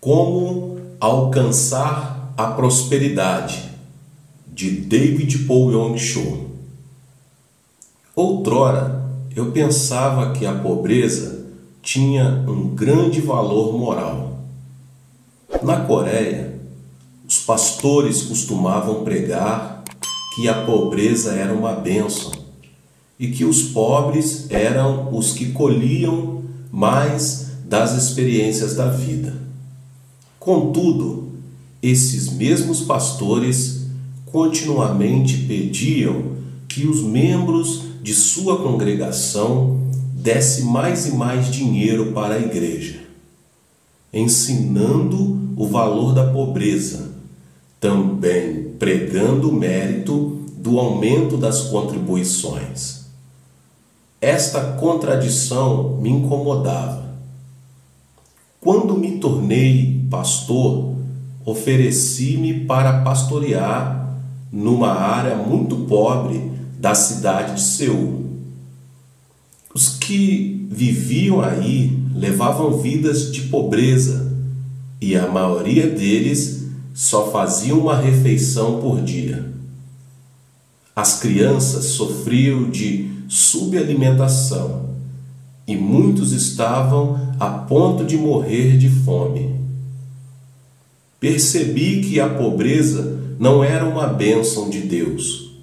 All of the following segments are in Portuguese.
Como alcançar a prosperidade, de David Paul Cho. Outrora, eu pensava que a pobreza tinha um grande valor moral. Na Coreia, os pastores costumavam pregar que a pobreza era uma bênção e que os pobres eram os que colhiam mais das experiências da vida. Contudo, esses mesmos pastores continuamente pediam que os membros de sua congregação dessem mais e mais dinheiro para a igreja, ensinando o valor da pobreza, também pregando o mérito do aumento das contribuições. Esta contradição me incomodava. Quando me tornei pastor, ofereci-me para pastorear numa área muito pobre da cidade de Seul. Os que viviam aí levavam vidas de pobreza e a maioria deles só faziam uma refeição por dia. As crianças sofriam de subalimentação e muitos estavam a ponto de morrer de fome. Percebi que a pobreza não era uma bênção de Deus.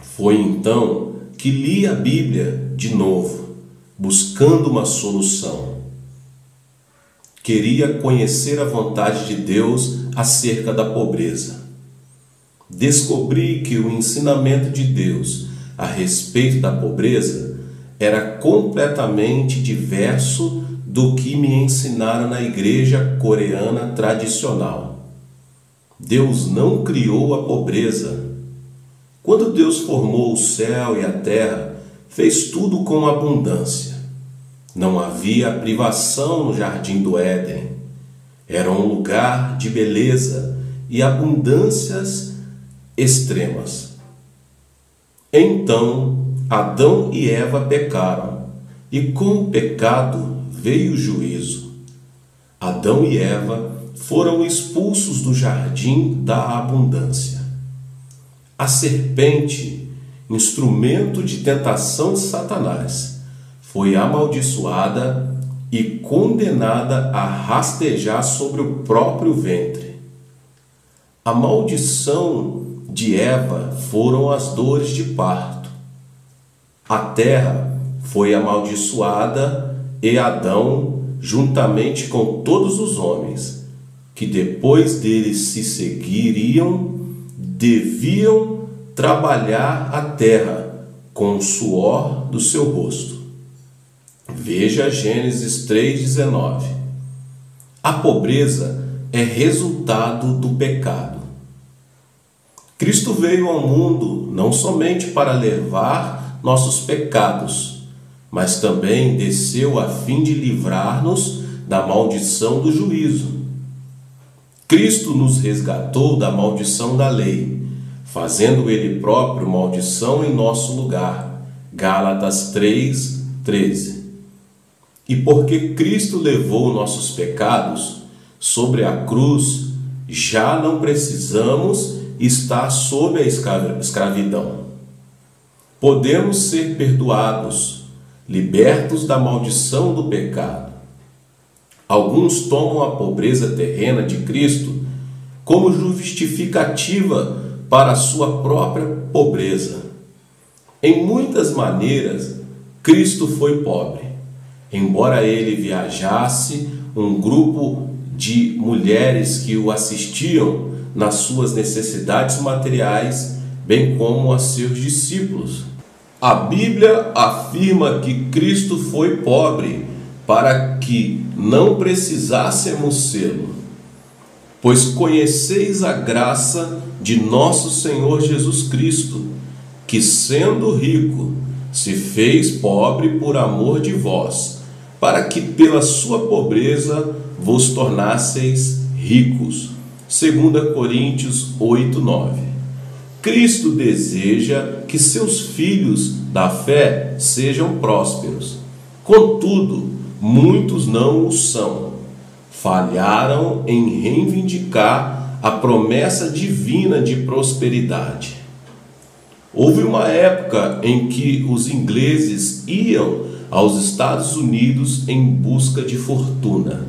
Foi então que li a Bíblia de novo, buscando uma solução. Queria conhecer a vontade de Deus acerca da pobreza. Descobri que o ensinamento de Deus a respeito da pobreza era completamente diverso do que me ensinaram na igreja coreana tradicional. Deus não criou a pobreza. Quando Deus formou o céu e a terra, fez tudo com abundância. Não havia privação no jardim do Éden. Era um lugar de beleza e abundâncias extremas. Então, Adão e Eva pecaram, e com o pecado veio o juízo. Adão e Eva foram expulsos do jardim da abundância. A serpente, instrumento de tentação de Satanás, foi amaldiçoada e condenada a rastejar sobre o próprio ventre. A maldição de Eva foram as dores de parto. A terra foi amaldiçoada e Adão, juntamente com todos os homens, que depois deles se seguiriam, deviam trabalhar a terra com o suor do seu rosto. Veja Gênesis 3,19. A pobreza é resultado do pecado. Cristo veio ao mundo não somente para levar nossos pecados, mas também desceu a fim de livrar-nos da maldição do juízo. Cristo nos resgatou da maldição da lei, fazendo Ele próprio maldição em nosso lugar. Gálatas 3:13. E porque Cristo levou nossos pecados sobre a cruz, já não precisamos estar sob a escravidão. Podemos ser perdoados, libertos da maldição do pecado. Alguns tomam a pobreza terrena de Cristo como justificativa para a sua própria pobreza. Em muitas maneiras, Cristo foi pobre. Embora ele viajasse, um grupo de mulheres que o assistiam nas suas necessidades materiais, bem como a seus discípulos. A Bíblia afirma que Cristo foi pobre para que não precisássemos sê-lo. Pois conheceis a graça de nosso Senhor Jesus Cristo, que sendo rico, se fez pobre por amor de vós, para que pela sua pobreza vos tornasseis ricos. 2 Coríntios 8:9. Cristo deseja que seus filhos da fé sejam prósperos. Contudo, muitos não o são. falharam em reivindicar a promessa divina de prosperidade. Houve uma época em que os ingleses iam aos Estados Unidos em busca de fortuna.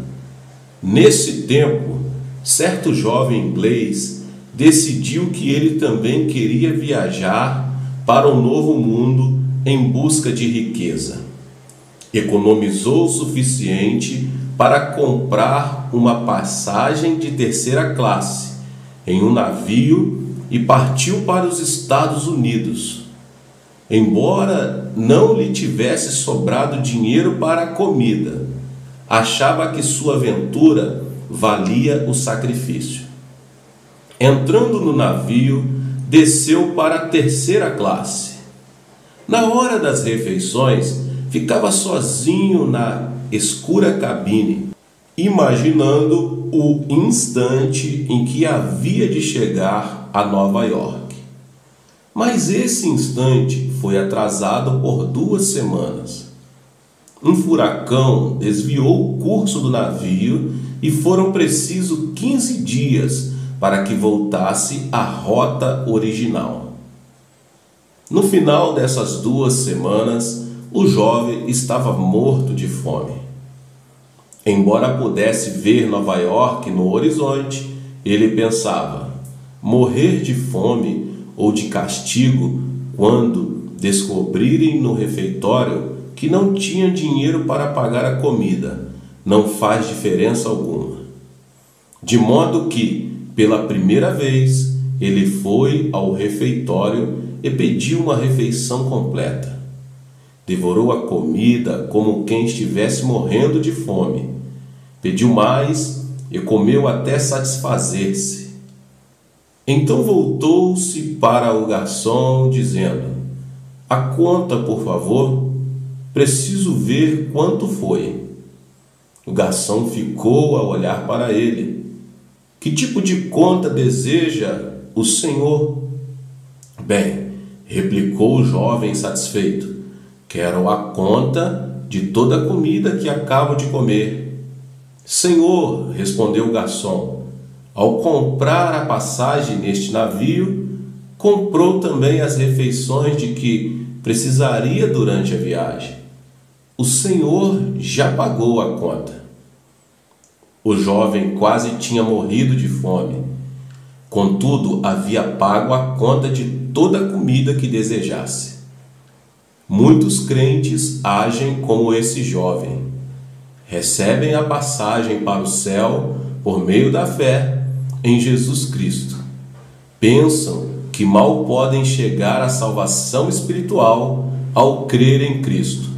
Nesse tempo, certo jovem inglês decidiu que ele também queria viajar para o Novo Mundo em busca de riqueza. Economizou o suficiente para comprar uma passagem de terceira classe em um navio e partiu para os Estados Unidos. Embora não lhe tivesse sobrado dinheiro para a comida, achava que sua aventura valia o sacrifício. Entrando no navio, desceu para a terceira classe. Na hora das refeições, ficava sozinho na escura cabine, imaginando o instante em que havia de chegar a Nova York. Mas esse instante foi atrasado por 2 semanas. Um furacão desviou o curso do navio e foram precisos 15 dias para que voltasse à rota original. No final dessas 2 semanas, o jovem estava morto de fome. Embora pudesse ver Nova York no horizonte, ele pensava: morrer de fome ou de castigo quando descobrirem no refeitório que não tinha dinheiro para pagar a comida não faz diferença alguma. De modo que, pela primeira vez, ele foi ao refeitório e pediu uma refeição completa. Devorou a comida como quem estivesse morrendo de fome. Pediu mais e comeu até satisfazer-se. Então voltou-se para o garçom, dizendo: a conta, por favor, preciso ver quanto foi. O garçom ficou a olhar para ele. Que tipo de conta deseja o senhor? Bem, replicou o jovem satisfeito, quero a conta de toda a comida que acabo de comer. Senhor, respondeu o garçom, ao comprar a passagem neste navio, comprou também as refeições de que precisaria durante a viagem. O senhor já pagou a conta. O jovem quase tinha morrido de fome. Contudo, havia pago a conta de toda a comida que desejasse. Muitos crentes agem como esse jovem. Recebem a passagem para o céu por meio da fé em Jesus Cristo. Pensam que mal podem chegar à salvação espiritual ao crer em Cristo.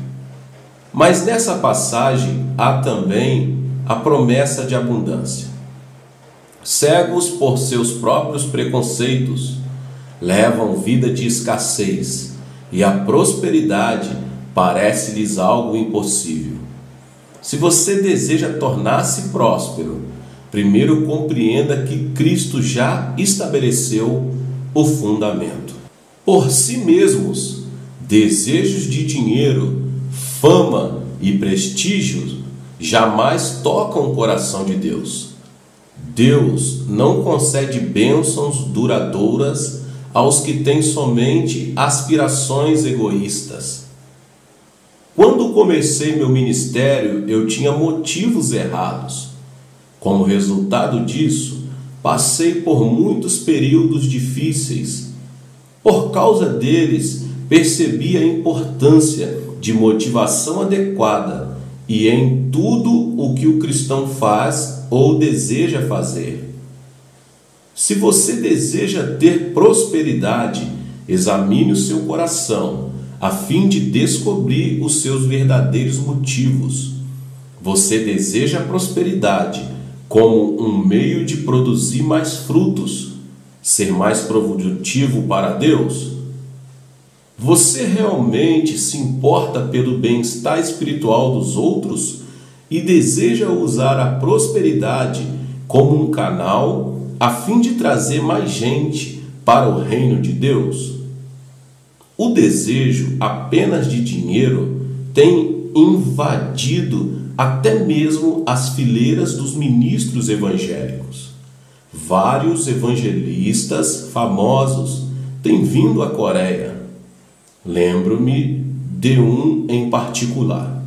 Mas nessa passagem há também a promessa de abundância. Cegos por seus próprios preconceitos, levam vida de escassez e a prosperidade parece-lhes algo impossível. Se você deseja tornar-se próspero, primeiro compreenda que Cristo já estabeleceu o fundamento. Por si mesmos, desejos de dinheiro, fama e prestígio jamais tocam o coração de Deus. Deus não concede bênçãos duradouras aos que têm somente aspirações egoístas. Quando comecei meu ministério, eu tinha motivos errados. Como resultado disso, passei por muitos períodos difíceis. Por causa deles, percebi a importância de motivação adequada e em tudo o que o cristão faz ou deseja fazer. Se você deseja ter prosperidade, examine o seu coração, a fim de descobrir os seus verdadeiros motivos. Você deseja prosperidade como um meio de produzir mais frutos, ser mais produtivo para Deus? Você realmente se importa pelo bem-estar espiritual dos outros e deseja usar a prosperidade como um canal a fim de trazer mais gente para o reino de Deus? O desejo apenas de dinheiro tem invadido até mesmo as fileiras dos ministros evangélicos. Vários evangelistas famosos têm vindo à Coreia. Lembro-me de um em particular.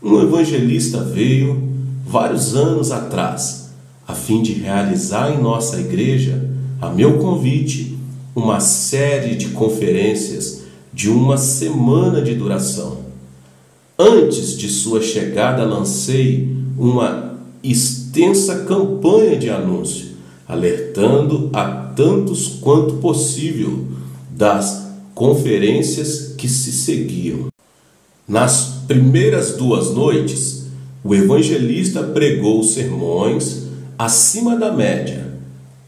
Um evangelista veio vários anos atrás, a fim de realizar em nossa igreja, a meu convite, uma série de conferências de uma semana de duração. Antes de sua chegada, lancei uma extensa campanha de anúncio, alertando a tantos quanto possível das conferências que se seguiam. Nas primeiras 2 noites, o evangelista pregou sermões acima da média.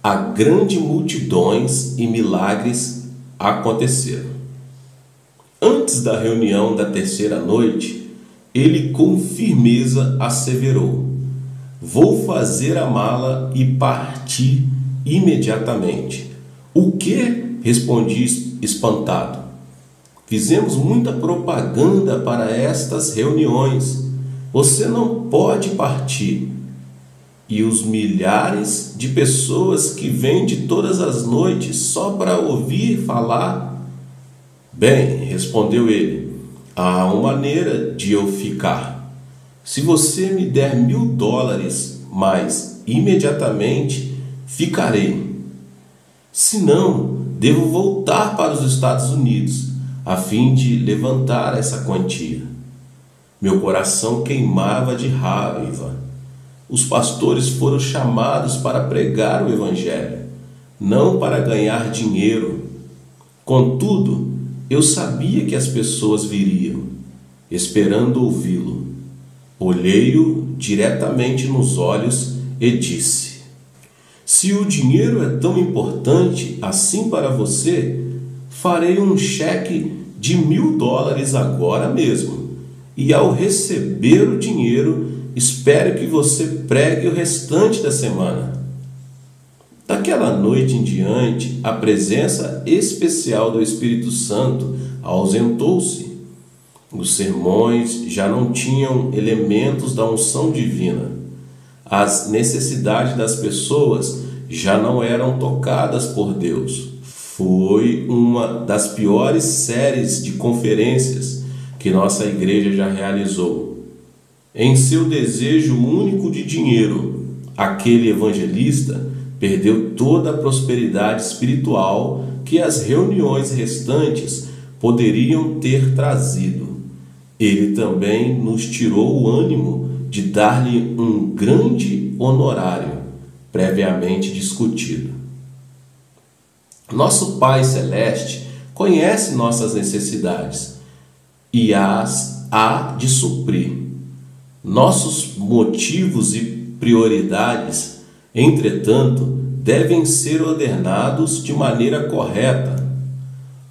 A grandes multidões e milagres aconteceram. Antes da reunião da 3ª noite, ele com firmeza asseverou: vou fazer a mala e partir imediatamente. O quê? Respondi espantado. Fizemos muita propaganda para estas reuniões. Você não pode partir. E os milhares de pessoas que vêm de todas as noites só para ouvir falar? Bem, respondeu ele, há uma maneira de eu ficar. Se você me der $1.000, mas imediatamente ficarei. Se não, devo voltar para os Estados Unidos, a fim de levantar essa quantia. Meu coração queimava de raiva. Os pastores foram chamados para pregar o Evangelho, não para ganhar dinheiro. Contudo, eu sabia que as pessoas viriam, esperando ouvi-lo. Olhei-o diretamente nos olhos e disse: se o dinheiro é tão importante assim para você, farei um cheque de $1.000 agora mesmo, e ao receber o dinheiro, espero que você pregue o restante da semana. Daquela noite em diante, a presença especial do Espírito Santo ausentou-se. Os sermões já não tinham elementos da unção divina. As necessidades das pessoas já não eram tocadas por Deus. Foi uma das piores séries de conferências que nossa igreja já realizou. Em seu desejo único de dinheiro, aquele evangelista perdeu toda a prosperidade espiritual que as reuniões restantes poderiam ter trazido. Ele também nos tirou o ânimo de dar-lhe um grande honorário, previamente discutido. Nosso Pai Celeste conhece nossas necessidades e as há de suprir. Nossos motivos e prioridades, entretanto, devem ser ordenados de maneira correta.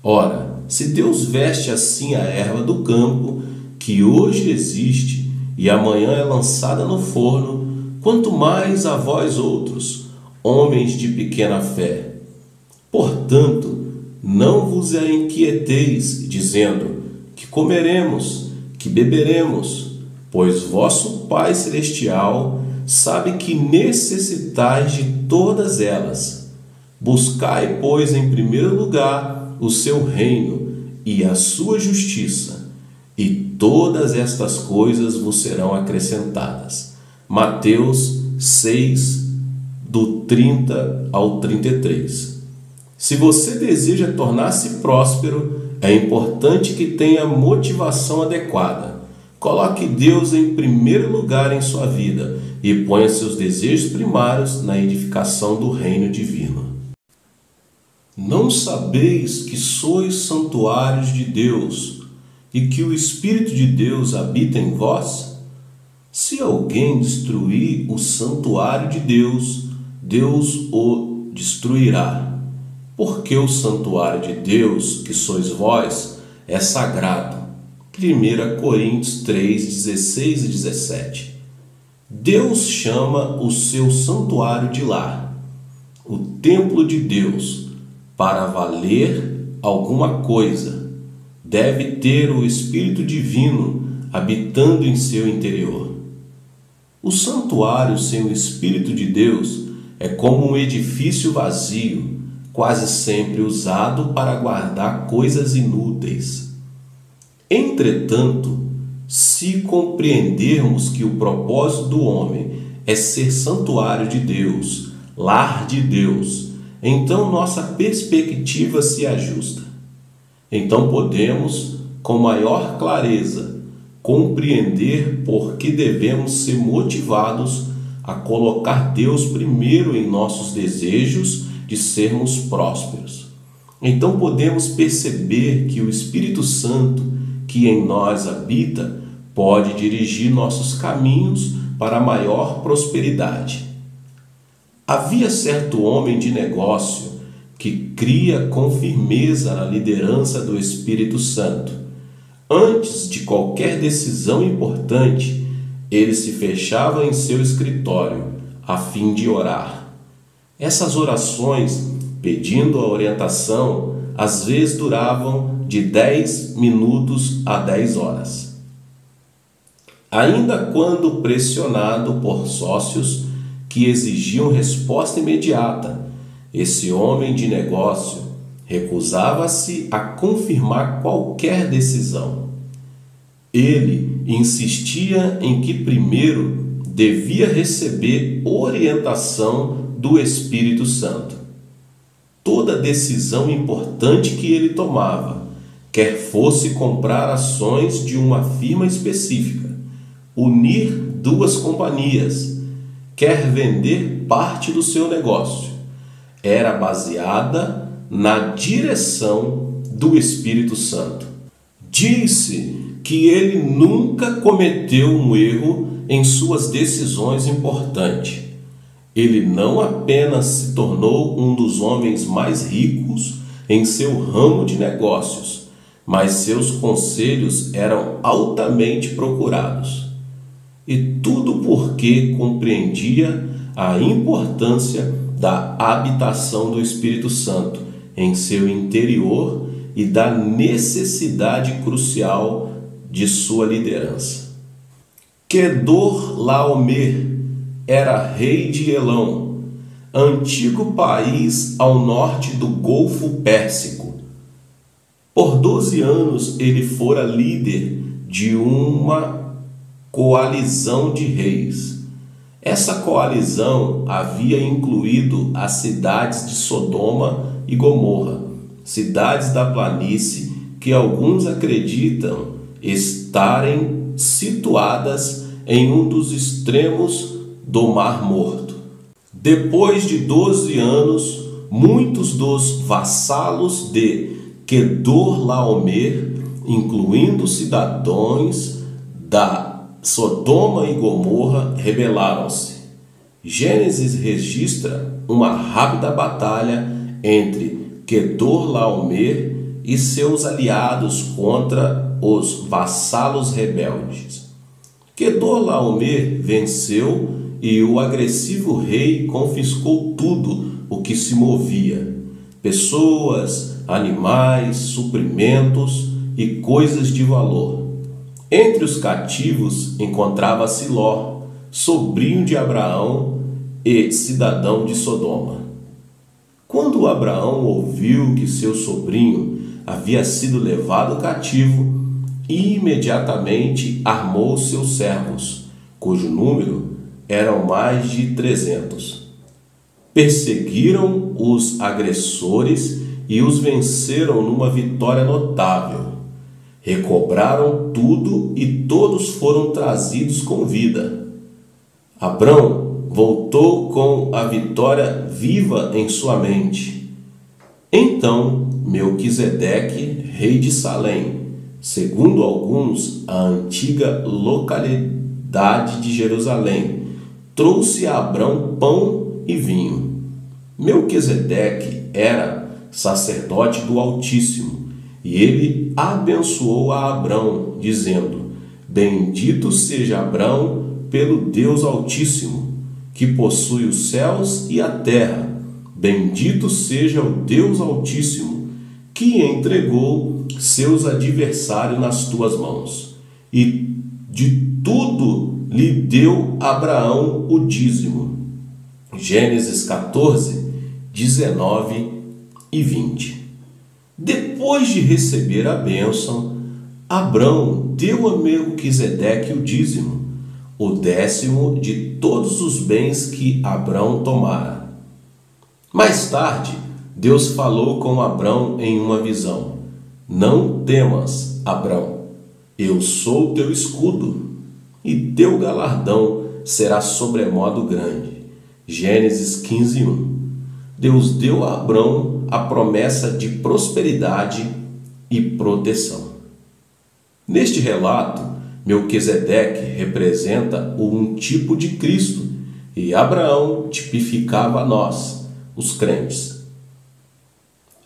Ora, se Deus veste assim a erva do campo, que hoje existe e amanhã é lançada no forno, quanto mais a vós outros, homens de pequena fé. Portanto, não vos inquieteis, dizendo: que comeremos, que beberemos, pois vosso Pai Celestial sabe que necessitais de todas elas. Buscai, pois, em primeiro lugar o seu reino e a sua justiça, e todas estas coisas vos serão acrescentadas. Mateus 6, do 30 ao 33. Se você deseja tornar-se próspero, é importante que tenha motivação adequada. Coloque Deus em primeiro lugar em sua vida e ponha seus desejos primários na edificação do reino divino. Não sabeis que sois santuários de Deus e que o Espírito de Deus habita em vós? Se alguém destruir o santuário de Deus, Deus o destruirá. Porque o santuário de Deus, que sois vós, é sagrado. 1 Coríntios 3, 16 e 17. Deus chama o seu santuário de lar, o templo de Deus. Para valer alguma coisa, deve ter o Espírito Divino habitando em seu interior. O santuário sem o Espírito de Deus é como um edifício vazio, quase sempre usado para guardar coisas inúteis. Entretanto, se compreendermos que o propósito do homem é ser santuário de Deus, lar de Deus, então nossa perspectiva se ajusta. Então podemos, com maior clareza, compreender por que devemos ser motivados a colocar Deus primeiro em nossos desejos de sermos prósperos. Então podemos perceber que o Espírito Santo, que em nós habita, pode dirigir nossos caminhos para maior prosperidade. Havia certo homem de negócio que cria com firmeza na liderança do Espírito Santo. Antes de qualquer decisão importante, ele se fechava em seu escritório a fim de orar. Essas orações, pedindo a orientação, às vezes duravam de 10 minutos a 10 horas. Ainda quando pressionado por sócios que exigiam resposta imediata, esse homem de negócio recusava-se a confirmar qualquer decisão. Ele insistia em que primeiro devia receber orientação do Espírito Santo. Toda decisão importante que ele tomava, quer fosse comprar ações de uma firma específica, unir duas companhias, quer vender parte do seu negócio, era baseada na direção do Espírito Santo. Disse que ele nunca cometeu um erro em suas decisões importantes. Ele não apenas se tornou um dos homens mais ricos em seu ramo de negócios, mas seus conselhos eram altamente procurados. E tudo porque compreendia a importância da habitação do Espírito Santo em seu interior e da necessidade crucial de sua liderança. Quedorlaomer era rei de Elão, antigo país ao norte do Golfo Pérsico. Por 12 anos ele fora líder de uma coalizão de reis. Essa coalizão havia incluído as cidades de Sodoma e Gomorra, cidades da planície que alguns acreditam estarem situadas em um dos extremos do Mar Morto. Depois de 12 anos, muitos dos vassalos de Quedorlaomer, incluindo cidadãos da Sodoma e Gomorra, rebelaram-se. Gênesis registra uma rápida batalha entre Quedorlaomer e seus aliados contra os vassalos rebeldes. Quedorlaomer venceu e o agressivo rei confiscou tudo o que se movia: pessoas, animais, suprimentos e coisas de valor. Entre os cativos encontrava-se Ló, sobrinho de Abraão e cidadão de Sodoma. Quando Abraão ouviu que seu sobrinho havia sido levado cativo, imediatamente armou seus servos, cujo número eram mais de 300. Perseguiram os agressores e os venceram numa vitória notável. Recobraram tudo e todos foram trazidos com vida. Abrão voltou com a vitória viva em sua mente. Então Melquisedeque, rei de Salém, segundo alguns a antiga localidade de Jerusalém, trouxe a Abrão pão e vinho. Melquisedeque era sacerdote do Altíssimo, e ele abençoou a Abrão, dizendo: Bendito seja Abrão pelo Deus Altíssimo, que possui os céus e a terra. Bendito seja o Deus Altíssimo, que entregou seus adversários nas tuas mãos. E de tudo lhe deu Abraão o dízimo. Gênesis 14, 19 e 20. Depois de receber a bênção, Abrão deu a Melquisedeque o dízimo, o 10º de todos os bens que Abrão tomara. Mais tarde, Deus falou com Abrão em uma visão: Não temas, Abrão, eu sou teu escudo, e teu galardão será sobremodo grande. Gênesis 15, 1. Deus deu a Abrão a promessa de prosperidade e proteção. Neste relato, Melquisedeque representa um tipo de Cristo e Abraão tipificava nós, os crentes.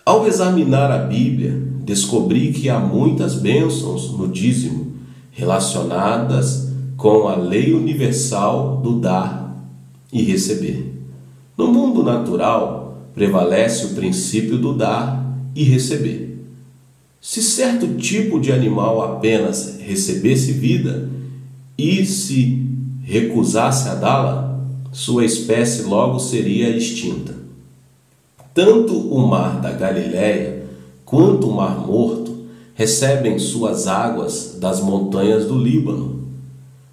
Ao examinar a Bíblia, descobri que há muitas bênçãos no dízimo relacionadas com a lei universal do dar e receber. No mundo natural, prevalece o princípio do dar e receber. Se certo tipo de animal apenas recebesse vida e se recusasse a dá-la, sua espécie logo seria extinta. Tanto o mar da Galileia quanto o mar Morto recebem suas águas das montanhas do Líbano.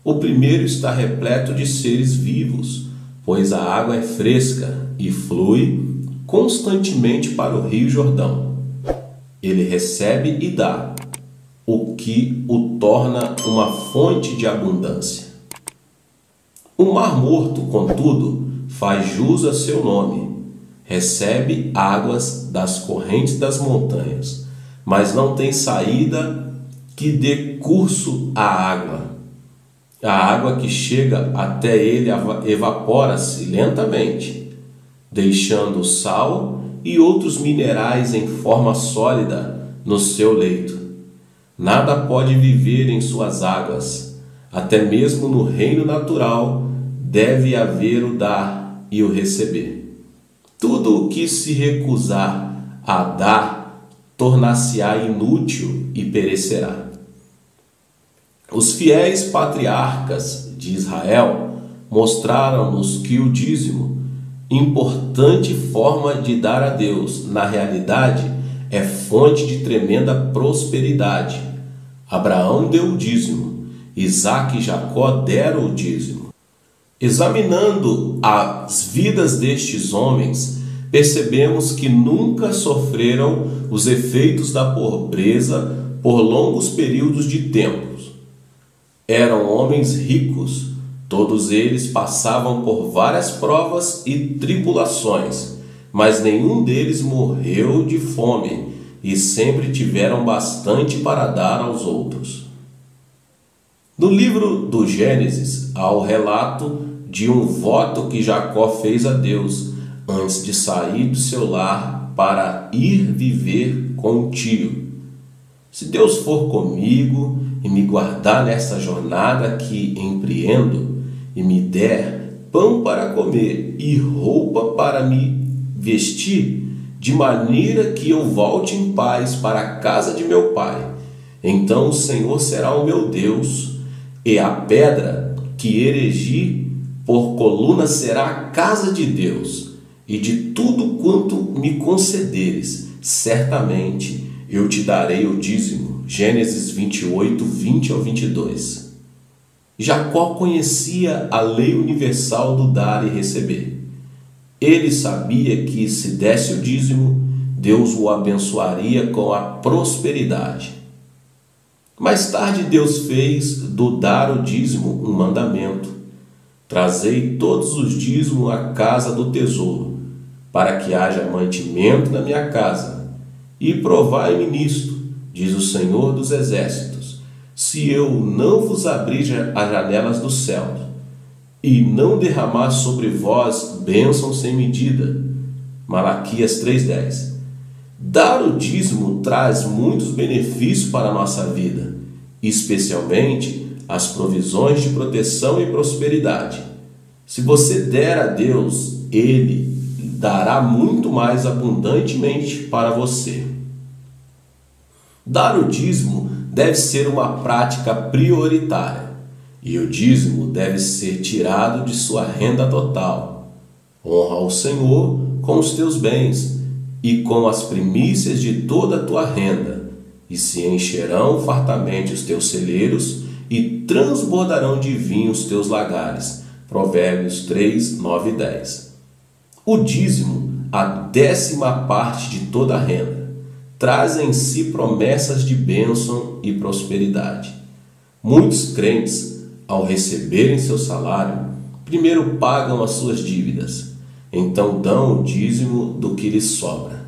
O primeiro está repleto de seres vivos, pois a água é fresca e flui constantemente para o Rio Jordão. Ele recebe e dá, o que o torna uma fonte de abundância. O Mar Morto, contudo, faz jus a seu nome. Recebe águas das correntes das montanhas, mas não tem saída que dê curso à água. A água que chega até ele evapora-se lentamente, deixando o sal e outros minerais em forma sólida no seu leito. Nada pode viver em suas águas. Até mesmo no reino natural deve haver o dar e o receber. Tudo o que se recusar a dar tornar-se-á inútil e perecerá. Os fiéis patriarcas de Israel mostraram-nos que o dízimo, importante forma de dar a Deus, na realidade é fonte de tremenda prosperidade. Abraão deu o dízimo, Isaque e Jacó deram o dízimo. Examinando as vidas destes homens, percebemos que nunca sofreram os efeitos da pobreza por longos períodos de tempo. Eram homens ricos, todos eles passavam por várias provas e tribulações, mas nenhum deles morreu de fome e sempre tiveram bastante para dar aos outros. No livro do Gênesis há o relato de um voto que Jacó fez a Deus antes de sair do seu lar para ir viver com o tio. Se Deus for comigo e me guardar nesta jornada que empreendo, e me der pão para comer e roupa para me vestir, de maneira que eu volte em paz para a casa de meu pai, então o Senhor será o meu Deus, e a pedra que erigi por coluna será a casa de Deus, e de tudo quanto me concederes, certamente eu te darei o dízimo. Gênesis 28, 20 ao 22. Jacó conhecia a lei universal do dar e receber. Ele sabia que se desse o dízimo, Deus o abençoaria com a prosperidade. Mais tarde Deus fez do dar o dízimo um mandamento. Trazei todos os dízimos à casa do tesouro, para que haja mantimento na minha casa, e provai-me nisto, diz o Senhor dos Exércitos, se eu não vos abrir as janelas do céu, e não derramar sobre vós bênção sem medida. Malaquias 3,10. Dar o dízimo traz muitos benefícios para a nossa vida, especialmente as provisões de proteção e prosperidade. Se você der a Deus, Ele dará muito mais abundantemente para você. Dar o dízimo deve ser uma prática prioritária. e o dízimo deve ser tirado de sua renda total. Honra o Senhor com os teus bens e com as primícias de toda a tua renda, e se encherão fartamente os teus celeiros e transbordarão de vinho os teus lagares. Provérbios 3, 9 e 10. O dízimo, a 10ª parte de toda a renda, traz em si promessas de bênção e prosperidade. Muitos crentes, ao receberem seu salário, primeiro pagam as suas dívidas, então dão o dízimo do que lhes sobra.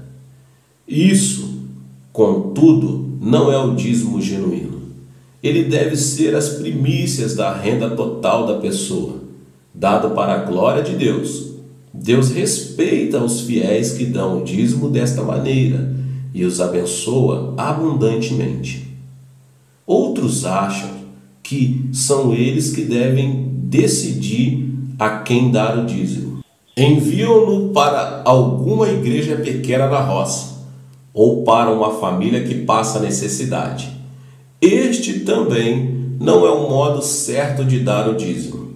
Isso, contudo, não é o dízimo genuíno. Ele deve ser as primícias da renda total da pessoa, dado para a glória de Deus. Deus respeita os fiéis que dão o dízimo desta maneira e os abençoa abundantemente. Outros acham que são eles que devem decidir a quem dar o dízimo. Enviam-no para alguma igreja pequena na roça, ou para uma família que passa necessidade. Este também não é o modo certo de dar o dízimo.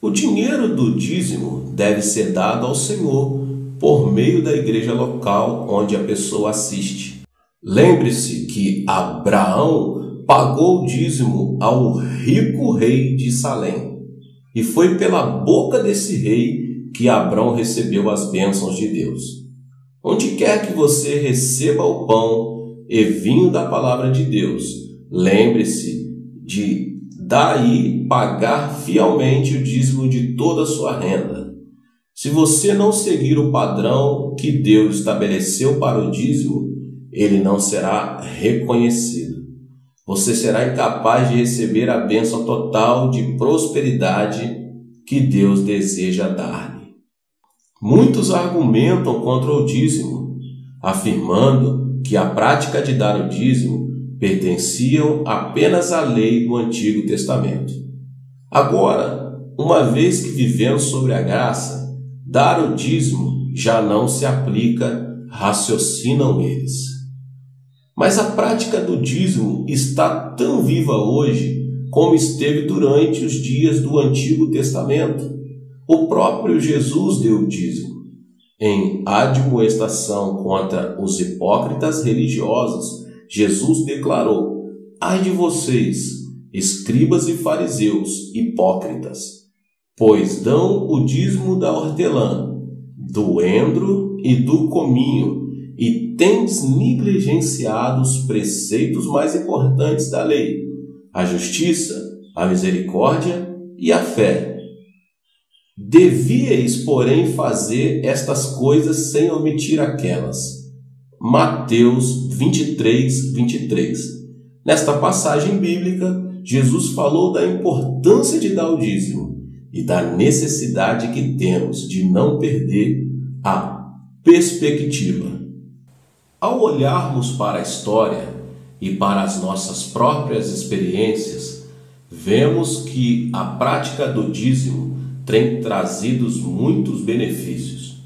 O dinheiro do dízimo deve ser dado ao Senhor por meio da igreja local onde a pessoa assiste. Lembre-se que Abraão pagou o dízimo ao rico rei de Salém, e foi pela boca desse rei que Abrão recebeu as bênçãos de Deus. Onde quer que você receba o pão e vinho da palavra de Deus, lembre-se de daí pagar fielmente o dízimo de toda a sua renda. Se você não seguir o padrão que Deus estabeleceu para o dízimo, ele não será reconhecido. Você será incapaz de receber a bênção total de prosperidade que Deus deseja dar-lhe. Muitos argumentam contra o dízimo, afirmando que a prática de dar o dízimo pertenciam apenas à lei do Antigo Testamento. Agora, uma vez que vivemos sobre a graça, dar o dízimo já não se aplica, raciocinam eles. Mas a prática do dízimo está tão viva hoje como esteve durante os dias do Antigo Testamento. O próprio Jesus deu o dízimo. Em admoestação contra os hipócritas religiosos, Jesus declarou: ai de vocês, escribas e fariseus, hipócritas, pois dão o dízimo da hortelã, do endro e do cominho, e tendes negligenciado os preceitos mais importantes da lei, a justiça, a misericórdia e a fé. Devíeis, porém, fazer estas coisas sem omitir aquelas. Mateus 23, 23. Nesta passagem bíblica, Jesus falou da importância de dar o dízimo e da necessidade que temos de não perder a perspectiva. Ao olharmos para a história e para as nossas próprias experiências, vemos que a prática do dízimo tem trazido muitos benefícios.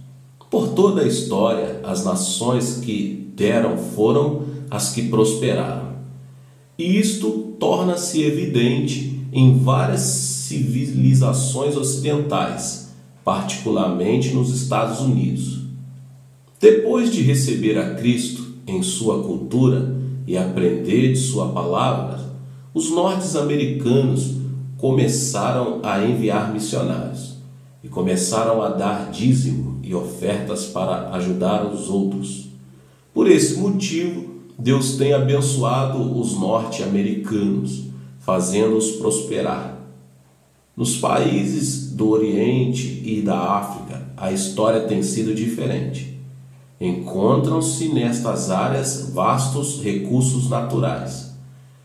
Por toda a história, as nações que deram foram as que prosperaram. E isto torna-se evidente em várias civilizações ocidentais, particularmente nos Estados Unidos. Depois de receber a Cristo em sua cultura e aprender de sua palavra, os norte-americanos começaram a enviar missionários e começaram a dar dízimo e ofertas para ajudar os outros. Por esse motivo, Deus tem abençoado os norte-americanos, fazendo-os prosperar. Nos países do Oriente e da África, a história tem sido diferente. Encontram-se nestas áreas vastos recursos naturais,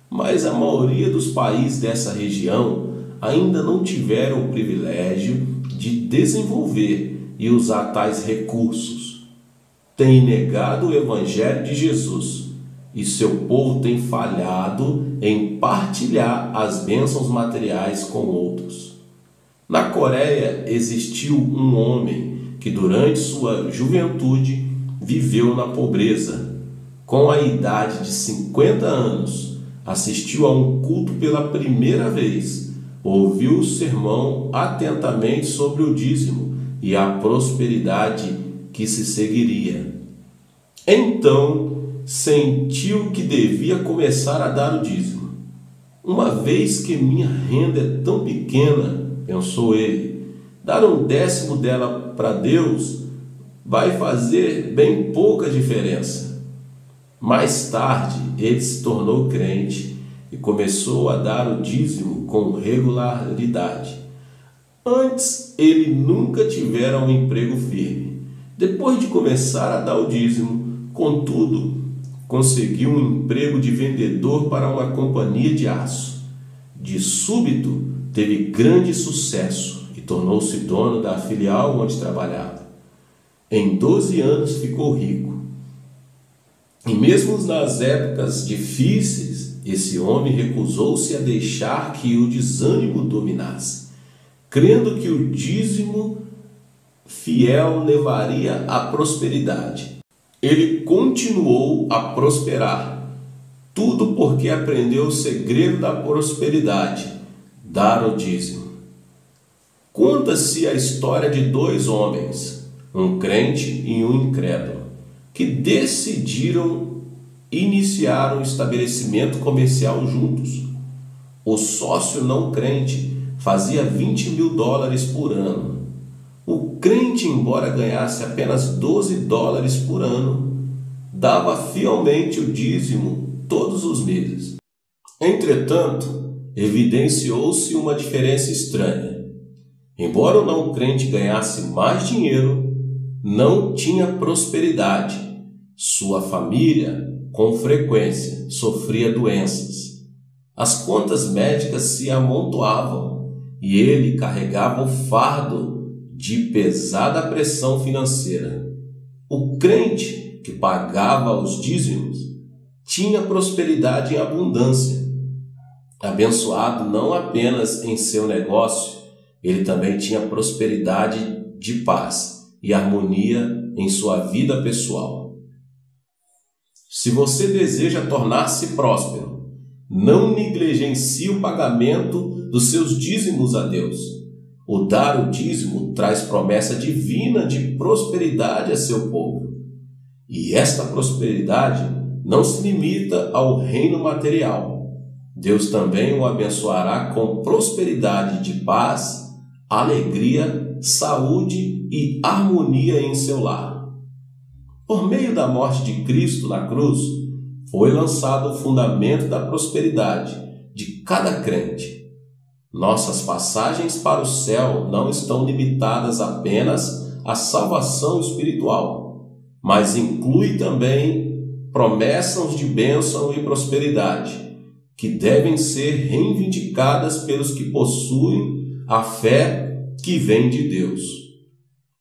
mas a maioria dos países dessa região ainda não tiveram o privilégio de desenvolver e usar tais recursos. Têm negado o Evangelho de Jesus e seu povo tem falhado em partilhar as bênçãos materiais com outros. Na Coreia existiu um homem que durante sua juventude viveu na pobreza. Com a idade de 50 anos, assistiu a um culto pela primeira vez, ouviu o sermão atentamente sobre o dízimo e a prosperidade que se seguiria. Então sentiu que devia começar a dar o dízimo. Uma vez que minha renda é tão pequena, pensou ele, dar 1/10 dela para Deus vai fazer bem pouca diferença. Mais tarde, ele se tornou crente e começou a dar o dízimo com regularidade. Antes, ele nunca tivera um emprego firme. Depois de começar a dar o dízimo, contudo, conseguiu um emprego de vendedor para uma companhia de aço. De súbito, teve grande sucesso e tornou-se dono da filial onde trabalhava. Em 12 anos ficou rico. E mesmo nas épocas difíceis, esse homem recusou-se a deixar que o desânimo dominasse, crendo que o dízimo fiel levaria à prosperidade. Ele continuou a prosperar, tudo porque aprendeu o segredo da prosperidade, dar o dízimo. Conta-se a história de 2 homens, um crente e um incrédulo, que decidiram iniciar um estabelecimento comercial juntos. O sócio não crente fazia $20.000 por ano. O crente, embora ganhasse apenas $12 por ano, dava fielmente o dízimo todos os meses. Entretanto, evidenciou-se uma diferença estranha. Embora o não crente ganhasse mais dinheiro, não tinha prosperidade. Sua família, com frequência, sofria doenças. As contas médicas se amontoavam e ele carregava o fardo de pesada pressão financeira. O crente que pagava os dízimos tinha prosperidade em abundância. Abençoado não apenas em seu negócio, ele também tinha prosperidade de paz e harmonia em sua vida pessoal. Se você deseja tornar-se próspero, não negligencie o pagamento dos seus dízimos a Deus. O dar o dízimo traz promessa divina de prosperidade a seu povo. E esta prosperidade não se limita ao reino material. Deus também o abençoará com prosperidade de paz, alegria, saúde e harmonia em seu lar. Por meio da morte de Cristo na cruz, foi lançado o fundamento da prosperidade de cada crente. Nossas passagens para o céu não estão limitadas apenas à salvação espiritual, mas inclui também promessas de bênção e prosperidade, que devem ser reivindicadas pelos que possuem a fé que vem de Deus.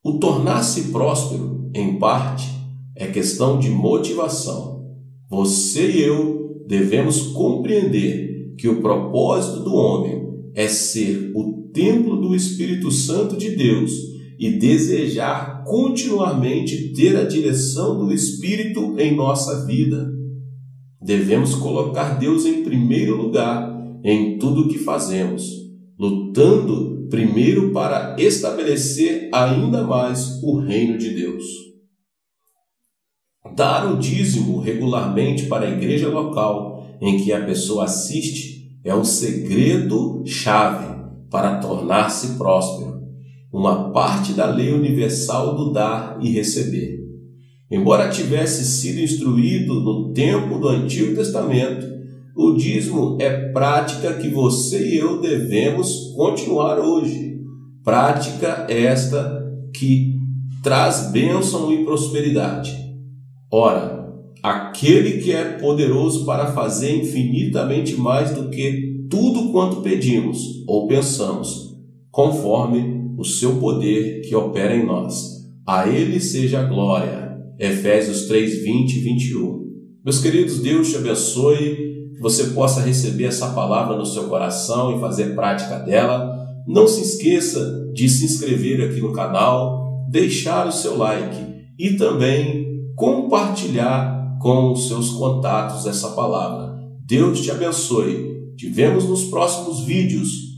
O tornar-se próspero, em parte, é questão de motivação. Você e eu devemos compreender que o propósito do homem é ser o templo do Espírito Santo de Deus e desejar continuamente ter a direção do Espírito em nossa vida. Devemos colocar Deus em primeiro lugar em tudo o que fazemos, lutando primeiro para estabelecer ainda mais o reino de Deus. Dar o dízimo regularmente para a igreja local em que a pessoa assiste é o segredo-chave para tornar-se próspero, uma parte da lei universal do dar e receber. Embora tivesse sido instruído no tempo do Antigo Testamento, o dízimo é prática que você e eu devemos continuar hoje. Prática esta que traz bênção e prosperidade. Ora, aquele que é poderoso para fazer infinitamente mais do que tudo quanto pedimos ou pensamos, conforme o seu poder que opera em nós. A ele seja a glória. Efésios 3, 20 e 21. Meus queridos, Deus te abençoe, que você possa receber essa palavra no seu coração e fazer prática dela. Não se esqueça de se inscrever aqui no canal, deixar o seu like e também compartilhar com os seus contatos essa palavra. Deus te abençoe. Te vemos nos próximos vídeos.